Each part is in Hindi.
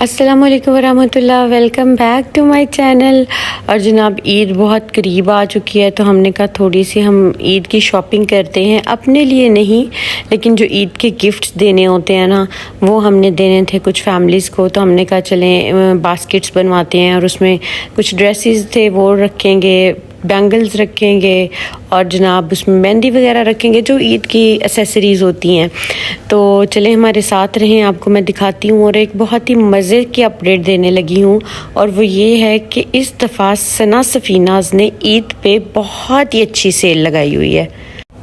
अस्सलाम वालेकुम वरहमतुल्लाह। Welcome back to my channel. और जनाब ईद बहुत करीब आ चुकी है, तो हमने कहा थोड़ी सी हम ईद की शॉपिंग करते हैं, अपने लिए नहीं लेकिन जो ईद के गिफ्ट्स देने होते हैं ना, वो हमने देने थे कुछ फैमिलीज़ को। तो हमने कहा चलें बास्केट्स बनवाते हैं और उसमें कुछ ड्रेसेस थे वो रखेंगे, बैंगल्स रखेंगे और जनाब उसमें मेहंदी वगैरह रखेंगे, जो ईद की एसेसरीज़ होती हैं। तो चलें हमारे साथ रहें, आपको मैं दिखाती हूँ। और एक बहुत ही मज़े की अपडेट देने लगी हूँ, और वो ये है कि इस दफ़ा सना सफ़ीनाज़ ने ईद पे बहुत ही अच्छी सेल लगाई हुई है।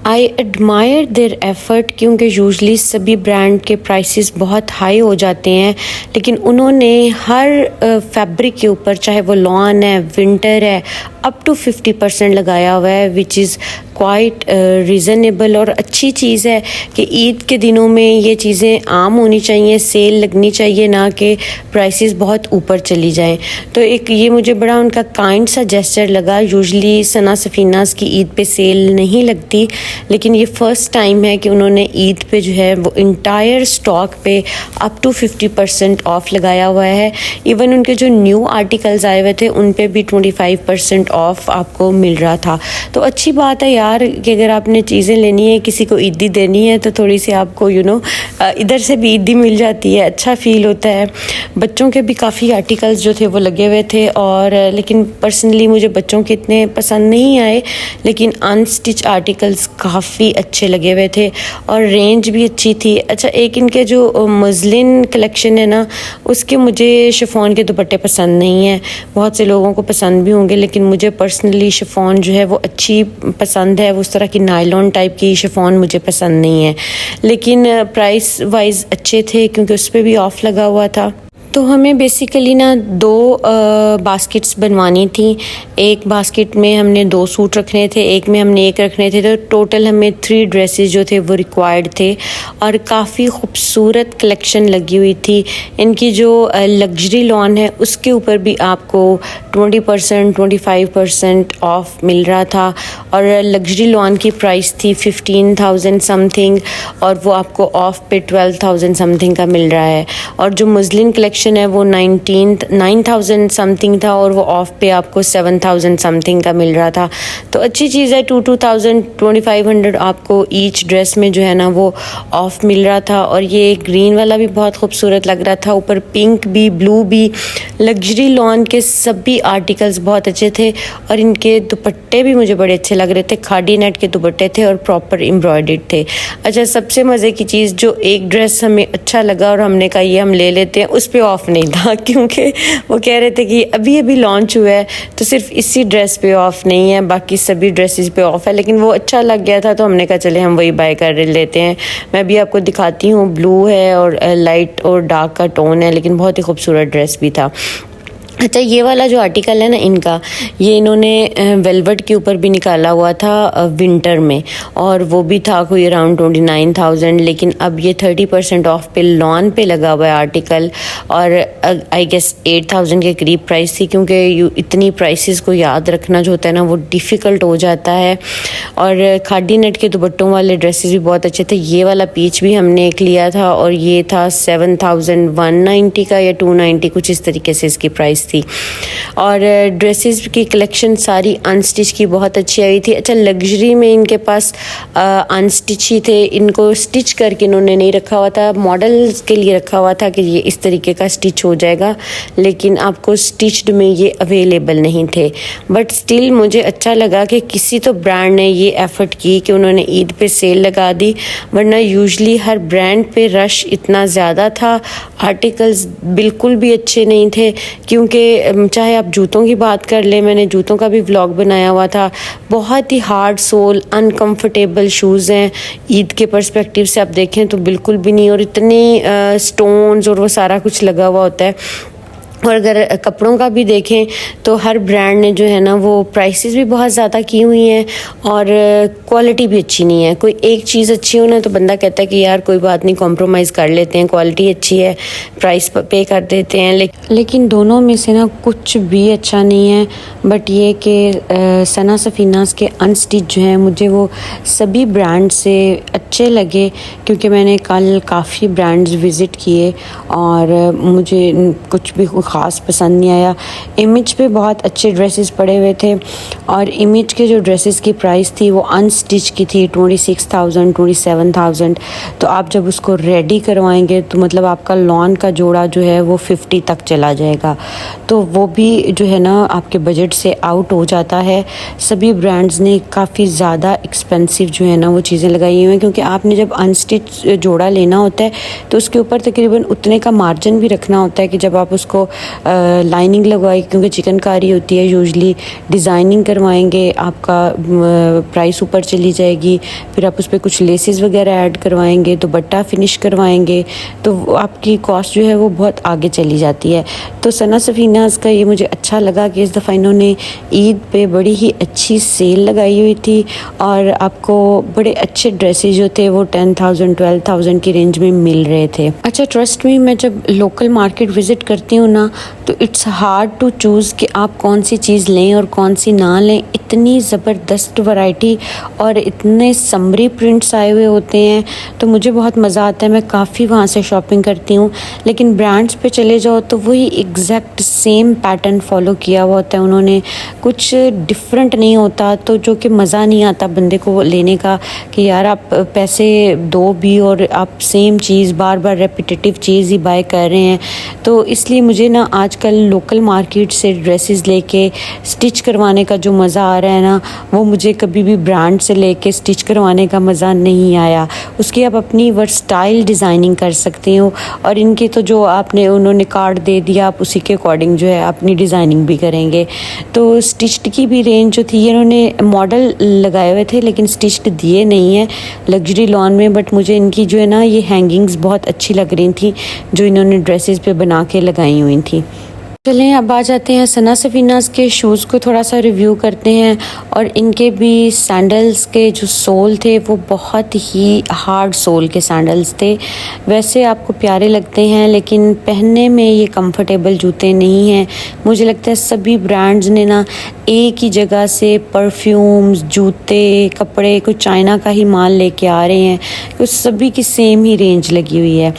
आई एडमायर देयर एफ़र्ट, क्योंकि यूजली सभी ब्रांड के प्राइसेस बहुत हाई हो जाते हैं, लेकिन उन्होंने हर फैब्रिक के ऊपर, चाहे वो लॉन है, विंटर है, अप टू 50% लगाया हुआ है, विच इज़ क्वाइट रीज़नेबल। और अच्छी चीज़ है कि ईद के दिनों में ये चीज़ें आम होनी चाहिए, सेल लगनी चाहिए, ना कि प्राइसेस बहुत ऊपर चली जाएं। तो एक ये मुझे बड़ा उनका काइंड सा जेस्चर लगा। यूजली सना सफ़ीनाज़ की ईद पे सेल नहीं लगती, लेकिन ये फ़र्स्ट टाइम है कि उन्होंने ईद पे जो है वो इंटायर स्टॉक पे अप टू 50% ऑफ़ लगाया हुआ है। इवन उनके जो न्यू आर्टिकल्स आए हुए थे उन पे भी 25% ऑफ आपको मिल रहा था। तो अच्छी बात है यार कि अगर आपने चीज़ें लेनी है, किसी को ईदी देनी है, तो थोड़ी सी आपको इधर से भी ईदी मिल जाती है, अच्छा फ़ील होता है। बच्चों के भी काफ़ी आर्टिकल्स जो थे वो लगे हुए थे, और लेकिन पर्सनली मुझे बच्चों के इतने पसंद नहीं आए, लेकिन अनस्टिच आर्टिकल्स काफ़ी अच्छे लगे हुए थे और रेंज भी अच्छी थी। अच्छा, एक इनके जो मज़लिन कलेक्शन है ना, उसके मुझे शिफॉन के दुपट्टे पसंद नहीं हैं। बहुत से लोगों को पसंद भी होंगे, लेकिन मुझे पर्सनली शिफॉन जो है वो अच्छी पसंद है। उस तरह की नायलॉन टाइप की शिफॉन मुझे पसंद नहीं है, लेकिन प्राइस वाइज अच्छे थे क्योंकि उस पर भी ऑफ़ लगा हुआ था। तो हमें बेसिकली ना 2 बास्केट्स बनवानी थी। एक बास्केट में हमने 2 सूट रखने थे, एक में हमने 1 रखने थे। तो टोटल हमें 3 ड्रेसेस जो थे वो रिक्वायर्ड थे, और काफ़ी खूबसूरत कलेक्शन लगी हुई थी। इनकी जो लग्जरी लॉन है उसके ऊपर भी आपको 20% 25% ऑफ मिल रहा था, और लग्जरी लॉन की प्राइस थी 15,000 समथिंग, और वो आपको ऑफ पे 12,000 समथिंग का मिल रहा है। और जो मज़लिन कलेक्शन है वो 9,000 समथिंग था, और वो ऑफ पे आपको 7,000 समथिंग का मिल रहा था। तो अच्छी चीज़ है, 2,000 2,500 आपको ईच ड्रेस में जो है ना वो ऑफ मिल रहा था। और ये ग्रीन वाला भी बहुत खूबसूरत लग रहा था, ऊपर पिंक भी, ब्लू भी। लग्जरी लॉन के सभी आर्टिकल्स बहुत अच्छे थे, और इनके दुपट्टे भी मुझे बड़े अच्छे लग रहे थे। खादी नेट के दुपट्टे थे और प्रॉपर एम्ब्रॉयडर्ड थे। अच्छा, सबसे मज़े की चीज़, जो एक ड्रेस हमें अच्छा लगा और हमने कहा ये हम ले लेते हैं, उस पे ऑफ़ नहीं था, क्योंकि वो कह रहे थे कि अभी अभी लॉन्च हुआ है, तो सिर्फ इसी ड्रेस पे ऑफ़ नहीं है, बाकी सभी ड्रेसेस पे ऑफ़ है। लेकिन वो अच्छा लग गया था, तो हमने कहा चले हम वही बाय कर लेते हैं। मैं भी आपको दिखाती हूँ, ब्लू है और लाइट और डार्क का टोन है, लेकिन बहुत ही खूबसूरत ड्रेस भी था। अच्छा, ये वाला जो आर्टिकल है ना इनका, ये इन्होंने वेलवेट के ऊपर भी निकाला हुआ था विंटर में, और वो भी था कोई अराउंड 29,000, लेकिन अब ये 30% ऑफ पे लॉन पे लगा हुआ है आर्टिकल, और आई गेस 8,000 के करीब प्राइस थी, क्योंकि इतनी प्राइसेस को याद रखना जो होता है ना वो डिफ़िकल्ट हो जाता है। और खादी नेट के दुपट्टों वाले ड्रेसेस भी बहुत अच्छे थे। ये वाला पीच भी हमने एक लिया था, और ये था 7,190 का या 290 कुछ इस तरीके से इसकी प्राइस थी। और ड्रेसेस की कलेक्शन सारी अनस्टिच की बहुत अच्छी आई थी। अच्छा, लग्जरी में इनके पास अनस्टिच ही थे, इनको स्टिच करके इन्होंने नहीं रखा हुआ था, मॉडल्स के लिए रखा हुआ था कि ये इस तरीके का स्टिच हो जाएगा, लेकिन आपको स्टिच्ड में ये अवेलेबल नहीं थे। बट स्टिल मुझे अच्छा लगा कि किसी तो ब्रांड ने ये एफ़र्ट की कि उन्होंने ईद पे सेल लगा दी, वरना यूजली हर ब्रांड पे रश इतना ज़्यादा था, आर्टिकल्स बिल्कुल भी अच्छे नहीं थे। क्योंकि चाहे आप जूतों की बात कर लें, मैंने जूतों का भी व्लॉग बनाया हुआ था, बहुत ही हार्ड सोल अनकंफर्टेबल शूज़ हैं। ईद के पर्सपेक्टिव से आप देखें तो बिल्कुल भी नहीं, और इतने स्टोन्स और वो सारा कुछ लगा हुआ होता है। और अगर कपड़ों का भी देखें तो हर ब्रांड ने जो है ना वो प्राइसेस भी बहुत ज़्यादा की हुई हैं और क्वालिटी भी अच्छी नहीं है। कोई एक चीज़ अच्छी हो ना तो बंदा कहता है कि यार कोई बात नहीं, कॉम्प्रोमाइज़ कर लेते हैं, क्वालिटी अच्छी है, प्राइस पे कर देते हैं। लेकिन दोनों में से ना कुछ भी अच्छा नहीं है। बट ये कि सना सफ़ीनाज़ के अनस्टिच जो हैं मुझे वो सभी ब्रांड से अच्छे लगे, क्योंकि मैंने कल काफ़ी ब्रांड्स विज़िट किए और मुझे कुछ भी ख़ास पसंद नहीं आया। इमेज पे बहुत अच्छे ड्रेसेस पड़े हुए थे और इमेज के जो ड्रेसेस की प्राइस थी वो अनस्टिच की थी 26,000 27,000। तो आप जब उसको रेडी करवाएंगे तो मतलब आपका लॉन का जोड़ा जो है वो 50 तक चला जाएगा। तो वो भी जो है ना आपके बजट से आउट हो जाता है। सभी ब्रांड्स ने काफ़ी ज़्यादा एक्सपेंसिव जो है ना वो चीज़ें लगाई हुई हैं, क्योंकि आपने जब अनस्टिच जोड़ा लेना होता है तो उसके ऊपर तकरीबन उतने का मार्जिन भी रखना होता है कि जब आप उसको लाइनिंग लगवाई, क्योंकि चिकनकारी होती है, यूजली डिज़ाइनिंग करवाएंगे आपका प्राइस ऊपर चली जाएगी। फिर आप उस पर कुछ लेसेस वगैरह ऐड करवाएंगे, दुपट्टा फिनिश करवाएंगे, तो आपकी कॉस्ट जो है वो बहुत आगे चली जाती है। तो सना सफ़ीनाज़ का ये मुझे अच्छा लगा कि इस दफ़ा इन्होंने ईद पे बड़ी ही अच्छी सेल लगाई हुई थी और आपको बड़े अच्छे ड्रेसेस जो थे वो 10,000 12,000 की रेंज में मिल रहे थे। अच्छा, ट्रस्ट मी, मैं जब लोकल मार्केट विज़िट करती हूँ ना तो इट्स हार्ड टू चूज़ कि आप कौन सी चीज़ लें और कौन सी ना लें। इतनी ज़बरदस्त वैरायटी और इतने समरी प्रिंट्स आए हुए होते हैं, तो मुझे बहुत मज़ा आता है। मैं काफ़ी वहाँ से शॉपिंग करती हूँ। लेकिन ब्रांड्स पे चले जाओ तो वही एग्जैक्ट सेम पैटर्न फॉलो किया हुआ होता है उन्होंने, कुछ डिफरेंट नहीं होता, तो जो कि मज़ा नहीं आता बंदे को लेने का कि यार आप पैसे दो भी और आप सेम चीज़ बार बार रेपिटेटिव चीज़ ही बाय कर रहे हैं। तो इसलिए मुझे ना आजकल लोकल मार्केट से ड्रेसेस लेके स्टिच करवाने का जो मज़ा आ रहा है ना, वो मुझे कभी भी ब्रांड से लेके स्टिच करवाने का मज़ा नहीं आया। उसकी आप अपनी वर्सटाइल डिज़ाइनिंग कर सकते हो और इनके तो जो आपने उन्होंने कार्ड दे दिया, आप उसी के अकॉर्डिंग जो है अपनी डिज़ाइनिंग भी करेंगे। तो स्टिच्ड की भी रेंज जो थी, इन्होंने मॉडल लगाए हुए थे लेकिन स्टिच्ड दिए नहीं है लग्जरी लॉन में। बट मुझे इनकी जो है ना ये हैंगिंग्स बहुत अच्छी लग रही थी जो इन्होंने ड्रेसेस पे बना के लगाई हुई थी। चलें अब आ जाते हैं सना सफ़ीनाज़ के शूज़ को थोड़ा सा रिव्यू करते हैं। और इनके भी सैंडल्स के जो सोल थे वो बहुत ही हार्ड सोल के सैंडल्स थे। वैसे आपको प्यारे लगते हैं लेकिन पहनने में ये कंफर्टेबल जूते नहीं हैं। मुझे लगता है सभी ब्रांड्स ने ना एक ही जगह से परफ्यूम्स, जूते, कपड़े कुछ चाइना का ही माल लेके आ रहे हैं, कुछ सभी की सेम ही रेंज लगी हुई है।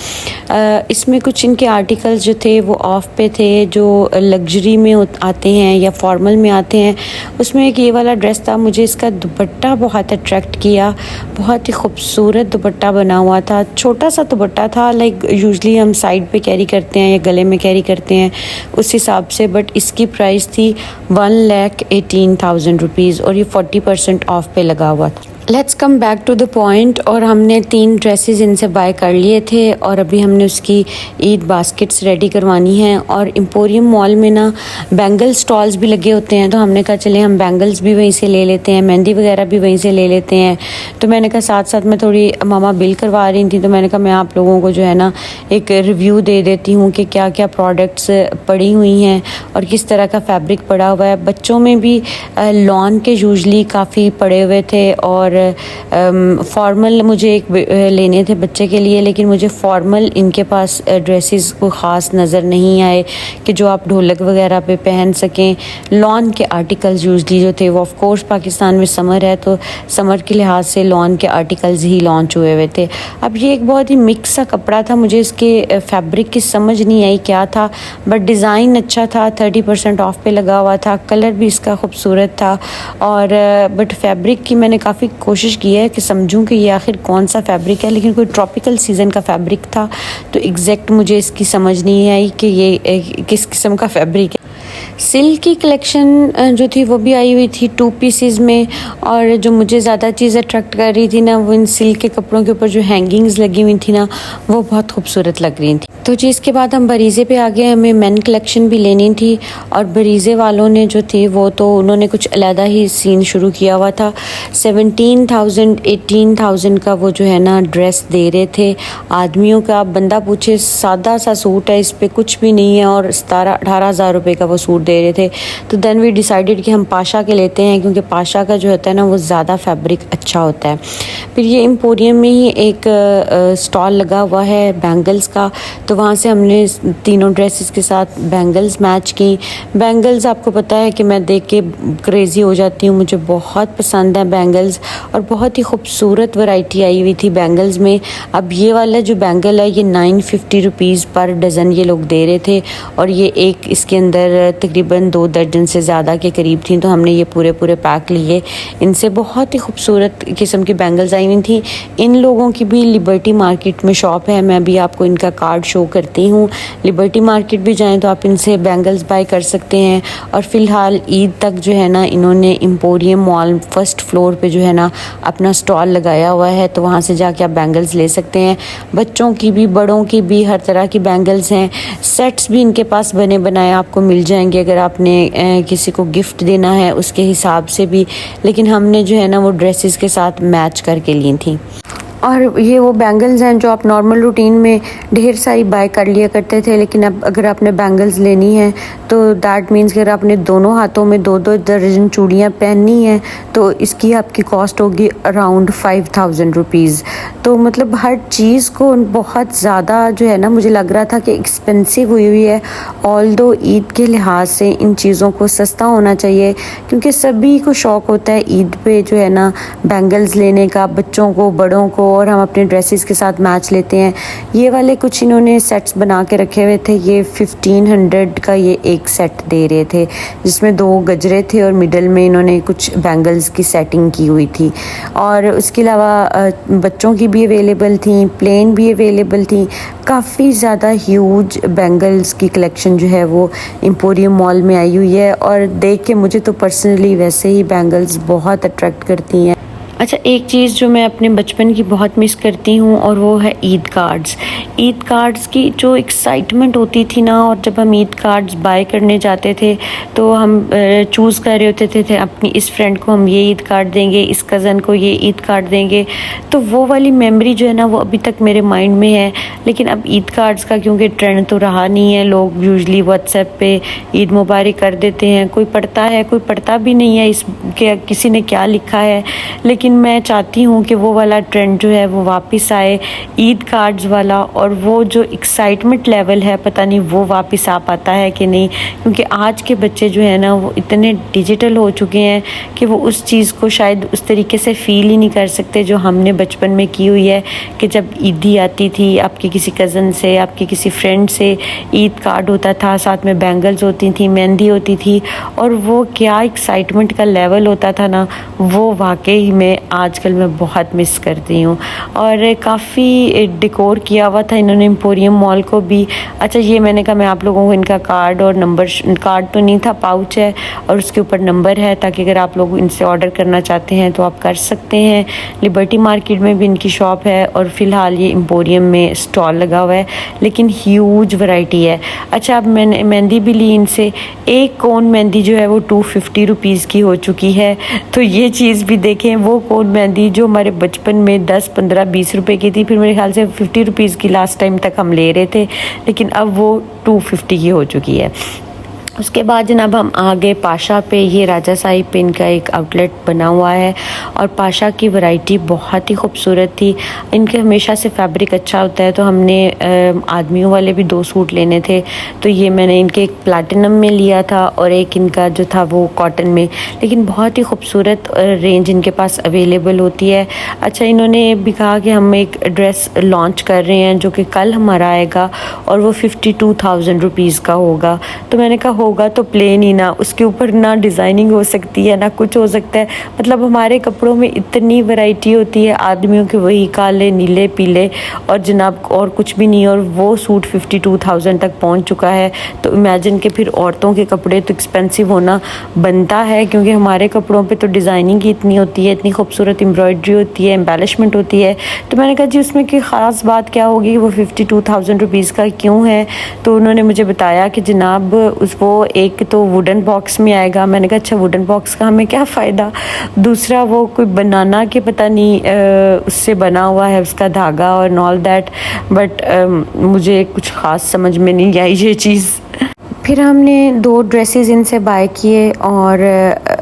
इसमें कुछ इनके आर्टिकल्स जो थे वो ऑफ पे थे, जो लग्जरी में आते हैं या फॉर्मल में आते हैं। उसमें एक ये वाला ड्रेस था, मुझे इसका दुपट्टा बहुत अट्रैक्ट किया। बहुत ही खूबसूरत दुपट्टा बना हुआ था, छोटा सा दुपट्टा था, लाइक यूजली हम साइड पे कैरी करते हैं या गले में कैरी करते हैं उस हिसाब से। बट इसकी प्राइस थी 1,18,000 रुपीज़ और ये 40% ऑफ पे लगा हुआ था। Let's come back to the point. और हमने 3 ड्रेसेस इनसे बाय कर लिए थे और अभी हमने उसकी ईद बास्केट्स रेडी करवानी हैं। और एम्पोरियम मॉल में ना बैंगल स्टॉल्स भी लगे होते हैं, तो हमने कहा चले हम बैंगल्स भी वहीं से ले लेते हैं, मेहंदी वगैरह भी वहीं से ले लेते हैं। तो मैंने कहा साथ साथ मैं थोड़ी मामा बिल करवा रही थी, तो मैंने कहा मैं आप लोगों को जो है ना एक रिव्यू दे देती हूँ कि क्या क्या प्रोडक्ट्स पड़ी हुई हैं और किस तरह का फैब्रिक पड़ा हुआ है। बच्चों में भी लॉन के यूजली काफ़ी पड़े हुए थे और फॉर्मल मुझे एक लेने थे बच्चे के लिए, लेकिन मुझे फॉर्मल इनके पास ड्रेसेस को ख़ास नज़र नहीं आए कि जो आप ढोलक वगैरह पे पहन सकें। लॉन के आर्टिकल्स यूजली जो थे वो ऑफ कोर्स पाकिस्तान में समर है तो समर के लिहाज से लॉन के आर्टिकल्स ही लॉन्च हुए हुए थे। अब ये एक बहुत ही मिक्स सा कपड़ा था, मुझे इसके फैब्रिक की समझ नहीं आई क्या था, बट डिज़ाइन अच्छा था, 30% ऑफ पे लगा हुआ था, कलर भी इसका खूबसूरत था। और बट फैब्रिक की मैंने काफ़ी कोशिश की है कि समझूं कि ये आखिर कौन सा फैब्रिक है, लेकिन कोई ट्रॉपिकल सीज़न का फैब्रिक था तो एग्जैक्ट मुझे इसकी समझ नहीं आई कि ये किस किस्म का फैब्रिक है। सिल्क की कलेक्शन जो थी वो भी आई हुई थी 2 पीसेस में, और जो मुझे ज़्यादा चीज़ अट्रैक्ट कर रही थी ना वो इन सिल्क के कपड़ों के ऊपर जो हैंगिंग्स लगी हुई थी ना वो बहुत खूबसूरत लग रही थी। तो जी इसके बाद हम बरीज़े पे आ गए, हमें मेन कलेक्शन भी लेनी थी और बरीज़े वालों ने जो थे वो तो उन्होंने कुछ अलहदा ही सीन शुरू किया हुआ था। 17,000 18,000 का वो जो है ना ड्रेस दे रहे थे आदमियों का। बंदा पूछे सादा सा सूट है, इस पर कुछ भी नहीं है, और 17-18 हज़ार रुपये का वो सूट दे रहे थे। तो देन वी डिसाइडेड कि हम पाशा के लेते हैं, क्योंकि पाशा का जो होता है ना वो ज़्यादा फैब्रिक अच्छा होता है। फिर ये एम्पोरियम में ही एक स्टॉल लगा हुआ है बैंगल्स का, तो वहाँ से हमने तीनों ड्रेसेस के साथ बैंगल्स मैच की। बैंगल्स आपको पता है कि मैं देख के क्रेज़ी हो जाती हूँ, मुझे बहुत पसंद है बैंगल्स, और बहुत ही खूबसूरत वैरायटी आई हुई थी बैंगल्स में। अब ये वाला जो बैंगल है ये 950 रुपीज़ पर डज़न ये लोग दे रहे थे, और ये एक इसके अंदर तकरीबन 2 दर्जन से ज़्यादा के करीब थी, तो हमने ये पूरे पैक लिए। इनसे बहुत ही खूबसूरत किस्म की बैंगल्स आई हुई थी। इन लोगों की भी लिबर्टी मार्केट में शॉप है, मैं भी आपको इनका कार्ड शो करती हूँ। लिबर्टी मार्केट भी जाएं तो आप इनसे बैंगल्स बाय कर सकते हैं। और फ़िलहाल ईद तक जो है ना इन्होंने एम्पोरियम मॉल फर्स्ट फ्लोर पे जो है ना अपना स्टॉल लगाया हुआ है, तो वहाँ से जाके आप बैंगल्स ले सकते हैं। बच्चों की भी बड़ों की भी हर तरह की बैंगल्स हैं। सेट्स भी इनके पास बने बनाए आपको मिल जाएंगे अगर आपने किसी को गिफ्ट देना है उसके हिसाब से भी, लेकिन हमने जो है ना वो ड्रेसेस के साथ मैच करके ली थी। और ये वो बैंगल्स हैं जो आप नॉर्मल रूटीन में ढेर सारी बाय कर लिया करते थे, लेकिन अब अगर आपने बैंगल्स लेनी है तो दैट मीन्स कि अगर आपने दोनों हाथों में 2-2 दर्जन चूड़ियाँ पहननी हैं तो इसकी आपकी कॉस्ट होगी अराउंड 5,000 रुपीज़। तो मतलब हर चीज़ को बहुत ज़्यादा जो है ना मुझे लग रहा था कि एक्सपेंसिव हुई है। ऑल्दो ईद के लिहाज से इन चीज़ों को सस्ता होना चाहिए, क्योंकि सभी को शौक़ होता है ईद पे जो है ना बैंगल्स लेने का, बच्चों को बड़ों को, और हम अपने ड्रेसेस के साथ मैच लेते हैं। ये वाले कुछ इन्होंने सेट्स बना के रखे हुए थे, ये 1500 का ये एक सेट दे रहे थे, जिसमें 2 गजरे थे और मिडल में इन्होंने कुछ बैंगल्स की सेटिंग की हुई थी। और उसके अलावा बच्चों की भी अवेलेबल थी, प्लेन भी अवेलेबल थी। काफ़ी ज़्यादा ह्यूज बैंगल्स की कलेक्शन जो है वो एम्पोरियम मॉल में आई हुई है, और देख के मुझे तो पर्सनली वैसे ही बैंगल्स बहुत अट्रैक्ट करती हैं। अच्छा, एक चीज़ जो मैं अपने बचपन की बहुत मिस करती हूँ और वो है ईद कार्ड्स। ईद कार्ड्स की जो एक्साइटमेंट होती थी ना, और जब हम ईद कार्ड्स बाय करने जाते थे तो हम चूज़ कर रहे होते थे अपनी इस फ्रेंड को हम ये ईद कार्ड देंगे, इस कज़न को ये ईद कार्ड देंगे। तो वो वाली मेमोरी जो है ना वो अभी तक मेरे माइंड में है। लेकिन अब ईद कार्ड्स का क्योंकि ट्रेंड तो रहा नहीं है, लोग यूजुअली व्हाट्सएप पे ईद मुबारक कर देते हैं, कोई पढ़ता है कोई पढ़ता भी नहीं है इस के किसी ने क्या लिखा है। लेकिन मैं चाहती हूँ कि वो वाला ट्रेंड जो है वो वापस आए, ईद कार्ड्स वाला, और वो जो एक्साइटमेंट लेवल है पता नहीं वो वापस आ पाता है कि नहीं, क्योंकि आज के बच्चे जो है ना वो इतने डिजिटल हो चुके हैं कि वो उस चीज़ को शायद उस तरीके से फ़ील ही नहीं कर सकते जो हमने बचपन में की हुई है, कि जब ईदी आती थी आपकी किसी कज़न से, आपकी किसी फ्रेंड से ईद कार्ड होता था, साथ में बैंगल्स होती थी, मेहंदी होती थी, और वो क्या एक्साइटमेंट का लेवल होता था ना, वो वाकई में आजकल मैं बहुत मिस करती हूँ। और काफ़ी डेकोर किया हुआ था इन्होंने एम्पोरियम मॉल को भी। अच्छा, ये मैंने कहा मैं आप लोगों को इनका कार्ड और नंबर, कार्ड तो नहीं था, पाउच है और उसके ऊपर नंबर है, ताकि अगर आप लोग इनसे ऑर्डर करना चाहते हैं तो आप कर सकते हैं। लिबर्टी मार्केट में भी इनकी शॉप है, और फ़िलहाल ये एम्पोरियम में स्टॉल लगा हुआ है, लेकिन ह्यूज वैरायटी है। अच्छा, अब मैंने मेहंदी भी ली इनसे, एक कोन मेहंदी जो है वो 250 रुपीज़ की हो चुकी है। तो ये चीज़ भी देखें, वो कोन मेहंदी जो हमारे बचपन में 10, 15, 20 रुपए की थी, फिर मेरे ख्याल से 50 रुपीज़ की लास्ट टाइम तक हम ले रहे थे, लेकिन अब वो 250 की हो चुकी है। उसके बाद जनाब हम आ गए पाशा पे। ये राजा साहिब पे इनका एक आउटलेट बना हुआ है, और पाशा की वैरायटी बहुत ही खूबसूरत थी। इनके हमेशा से फैब्रिक अच्छा होता है, तो हमने आदमियों वाले भी 2 सूट लेने थे, तो ये मैंने इनके एक प्लैटिनम में लिया था और एक इनका जो था वो कॉटन में, लेकिन बहुत ही खूबसूरत रेंज इनके पास अवेलेबल होती है। अच्छा, इन्होंने भी कहा कि हम एक ड्रेस लॉन्च कर रहे हैं जो कि कल हमारा आएगा, और वो 52,000 रुपीज़ का होगा। तो मैंने कहा होगा तो प्लेन ही ना, उसके ऊपर ना डिज़ाइनिंग हो सकती है ना कुछ हो सकता है। मतलब हमारे कपड़ों में इतनी वैरायटी होती है, आदमियों के वही काले नीले पीले और जनाब और कुछ भी नहीं, और वो सूट 52,000 तक पहुंच चुका है। तो इमेजिन के फिर औरतों के कपड़े तो एक्सपेंसिव होना बनता है, क्योंकि हमारे कपड़ों पे तो डिज़ाइनिंग ही इतनी होती है, इतनी खूबसूरत एम्ब्रॉयडरी होती है, एम्बेलिशमेंट होती है। तो मैंने कहा जी उसमें कोई ख़ास बात क्या होगी, वो 52,000 रुपीज़ का क्यों है। तो उन्होंने मुझे बताया कि जनाब वो एक तो वुडन बॉक्स में आएगा। मैंने कहा अच्छा वुडन बॉक्स का हमें क्या फ़ायदा, दूसरा वो कोई बनाना के पता नहीं उससे बना हुआ है उसका धागा और ऑल दैट, बट मुझे कुछ ख़ास समझ में नहीं आई ये चीज़। फिर हमने 2 ड्रेसेस इनसे बाय किए और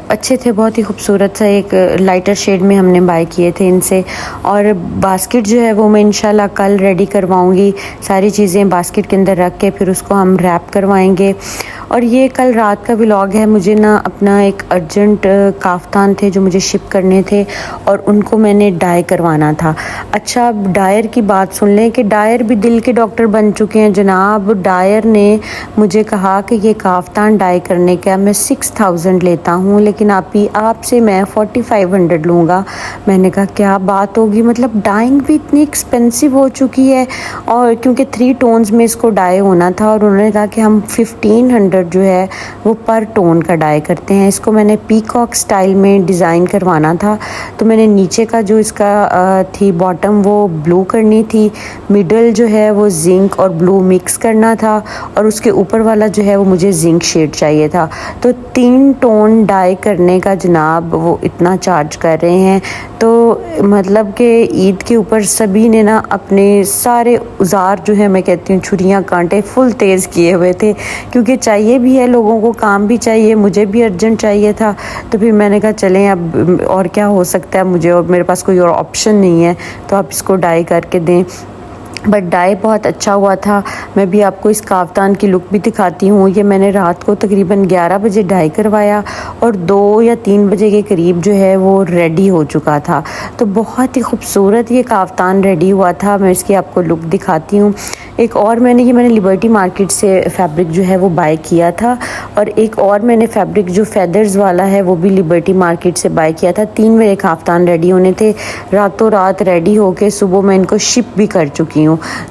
अच्छे थे, बहुत ही खूबसूरत सा एक लाइटर शेड में हमने बाय किए थे इनसे। और बास्केट जो है वो मैं इंशाल्लाह कल रेडी करवाऊंगी, सारी चीज़ें बास्केट के अंदर रख के फिर उसको हम रैप करवाएंगे। और ये कल रात का व्लॉग है। मुझे ना अपना एक अर्जेंट काफ्तान थे जो मुझे शिप करने थे और उनको मैंने डाई करवाना था। अच्छा, अब डायर की बात सुन लें कि डायर भी दिल के डॉक्टर बन चुके हैं जनाब। डायर ने मुझे कहा कि ये काफ्तान डाई करने का मैं 6000 लेता हूँ, लेकिन आपसे मैं 4500 लूँगा। मैंने कहा क्या बात होगी, मतलब डाइंग भी इतनी एक्सपेंसिव हो चुकी है, और क्योंकि 3 टोन्स में इसको डाई होना था, और उन्होंने कहा कि हम 1500 जो है वो पर टोन का डाई करते हैं। इसको मैंने पीकॉक स्टाइल में डिज़ाइन करवाना था, तो मैंने नीचे का जो इसका थी बॉटम वो ब्लू करनी थी, मिडल जो है वो जिंक और ब्लू मिक्स करना था, और उसके ऊपर वाला जो है वो मुझे जिंक शेड चाहिए था। तो 3 टोन डाई करने का जनाब वो इतना चार्ज कर रहे हैं। तो मतलब कि ईद के ऊपर सभी ने ना अपने सारे औजार जो है, मैं कहती हूँ छुरियाँ कांटे फुल तेज़ किए हुए थे, क्योंकि चाहिए भी है लोगों को, काम भी चाहिए, मुझे भी अर्जेंट चाहिए था। तो फिर मैंने कहा चलें अब और क्या हो सकता है, मुझे और मेरे पास कोई और ऑप्शन नहीं है, तो आप इसको डाई करके दें। बट डाई बहुत अच्छा हुआ था। मैं भी आपको इस काफ्तान की लुक भी दिखाती हूँ। ये मैंने रात को तकरीबन 11 बजे डाई करवाया और 2 या 3 बजे के करीब जो है वो रेडी हो चुका था। तो बहुत ही खूबसूरत ये काफ्तान रेडी हुआ था। मैं इसकी आपको लुक दिखाती हूँ। एक और मैंने लिबर्टी मार्केट से फैब्रिक जो है वो बाय किया था, और एक और मैंने फैब्रिक जो फेदर्स वाला है वो भी लिबर्टी मार्केट से बाय किया था। 3 मेरे काफ्तान रेडी होने थे, रातों रात रेडी होके सुबह मैं इनको शिप भी कर चुकी हूँ।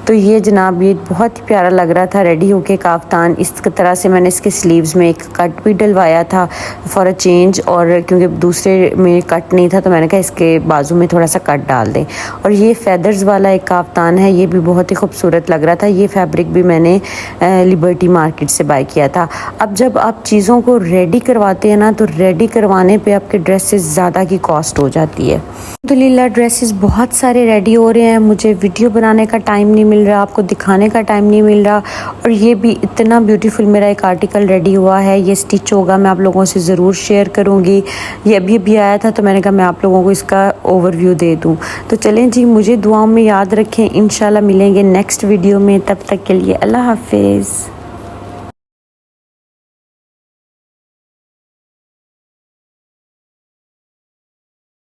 तो ये जनाब ये बहुत ही प्यारा लग रहा था रेडी होके काफ्तान। इस तरह से मैंने इसके स्लीव्स में एक कट भी डलवाया था फॉर अ चेंज, और क्योंकि दूसरे में कट नहीं था तो मैंने कहा इसके बाजू में थोड़ा सा कट डाल दें। और ये फेदर्स वाला एक काफ्तान है, ये भी बहुत ही खूबसूरत लग रहा था। ये फैब्रिक भी मैंने लिबर्टी मार्केट से बाय किया था। अब जब आप चीज़ों को रेडी करवाते हैं ना, तो रेडी करवाने पे आपके ड्रेसेस ज़्यादा की कॉस्ट हो जाती है। अल्हम्दुलिल्लाह ड्रेसेस बहुत सारे रेडी हो रहे हैं। मुझे वीडियो बनाने का टाइम नहीं मिल रहा, आपको दिखाने का टाइम नहीं मिल रहा। और ये भी इतना ब्यूटीफुल मेरा एक आर्टिकल रेडी हुआ है, ये स्टिच होगा, मैं आप लोगों से ज़रूर शेयर करूँगी। ये अभी आया था तो मैंने कहा मैं आप लोगों को इसका ओवरव्यू दे दूँ। तो चलें जी, मुझे दुआओं में याद रखें। इंशाल्लाह मिलेंगे नेक्स्ट वीडियो में, तब तक के लिए अल्लाह हाफिज़।